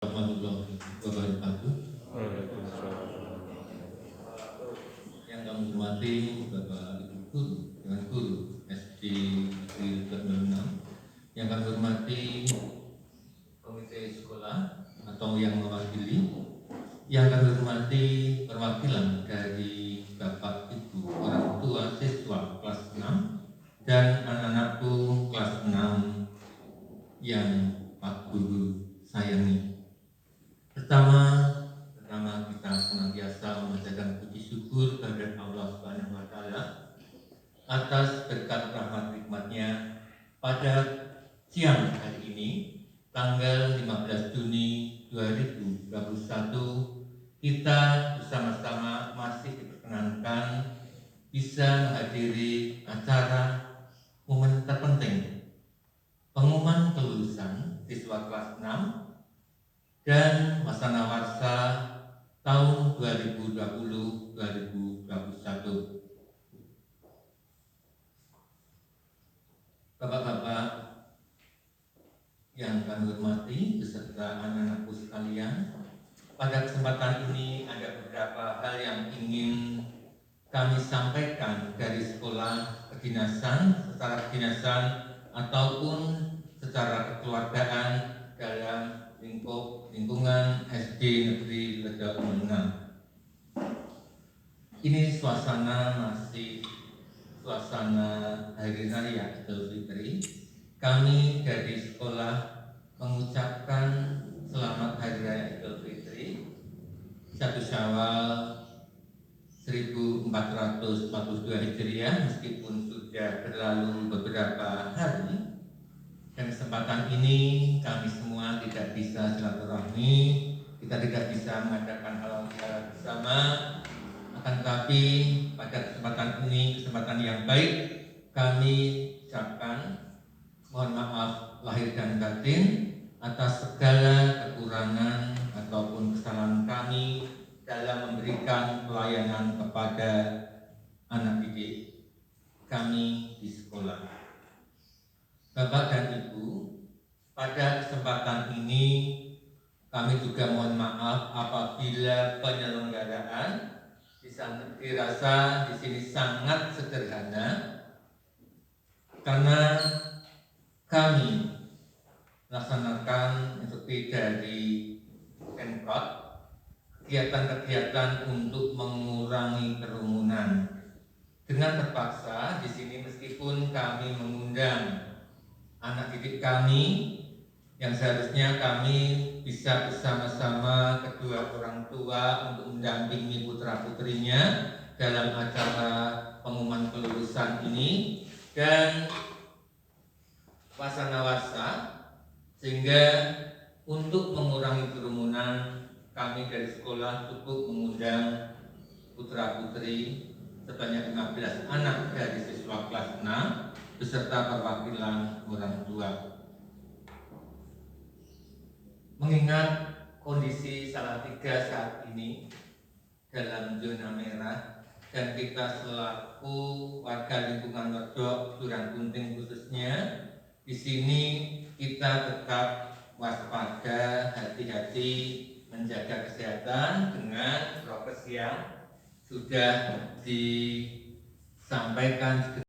Warahmatullahi wabarakatuh. Yang kami hormati Bapak Ibu Guru, Dewan Guru SD Negeri 26, yang kami hormati komite sekolah atau yang mewakili, yang kami hormati perwakilan dari Bapak Ibu orang tua siswa kelas 6 dan anak-anakku kelas 6 yang Pak Guru sayangi. Pertama kita senantiasa memanjatkan puji syukur kepada Allah Subhanahu wa taala atas berkat rahmat hikmatnya pada siang hari ini tanggal 15 Juni 2021 kita bersama-sama masih diperkenankan bisa menghadiri acara momen terpenting pengumuman kelulusan siswa kelas 6 dan Wasana-Warsa tahun 2020-2021. Bapak-bapak yang kami hormati beserta anak-anakku sekalian, pada kesempatan ini ada beberapa hal yang ingin kami sampaikan dari sekolah kedinasan, secara kedinasan ataupun secara kekeluargaan dalam lingkungan SD Negeri Lega Umenang. Ini suasana masih suasana hari raya Idul Fitri. Kami dari sekolah mengucapkan selamat hari raya Idul Fitri 1 Syawal 1442 Hijriah, meskipun sudah berlalu beberapa hari. Dan kesempatan ini kami semua tidak bisa silaturahmi, kita tidak bisa mengadakan halal bihalal bersama. Akan tetapi pada kesempatan ini, kesempatan yang baik, kami ucapkan mohon maaf lahir dan batin atas segala kekurangan ataupun kesalahan kami dalam memberikan pelayanan kepada anak didik kami di sekolah. Bapak dan Ibu, pada kesempatan ini kami juga mohon maaf apabila penyelenggaraan dirasa di sini sangat sederhana, karena kami melaksanakan instruksi dari Pemkot, kegiatan-kegiatan untuk mengurangi kerumunan. Dengan terpaksa di sini meskipun kami mengundang anak didik kami yang seharusnya kami bisa bersama-sama kedua orang tua untuk mendampingi putra-putrinya dalam acara pengumuman kelulusan ini dan Wasana-Warsa, sehingga untuk mengurangi kerumunan kami dari sekolah cukup mengundang putra-putri sebanyak 15 anak dari siswa kelas 6 beserta perwakilan orang tua. Mengingat kondisi Salatiga saat ini dalam zona merah dan kita selaku warga lingkungan Wedok, Duran Kunting khususnya, di sini kita tetap waspada, hati-hati menjaga kesehatan dengan prokes yang sudah disampaikan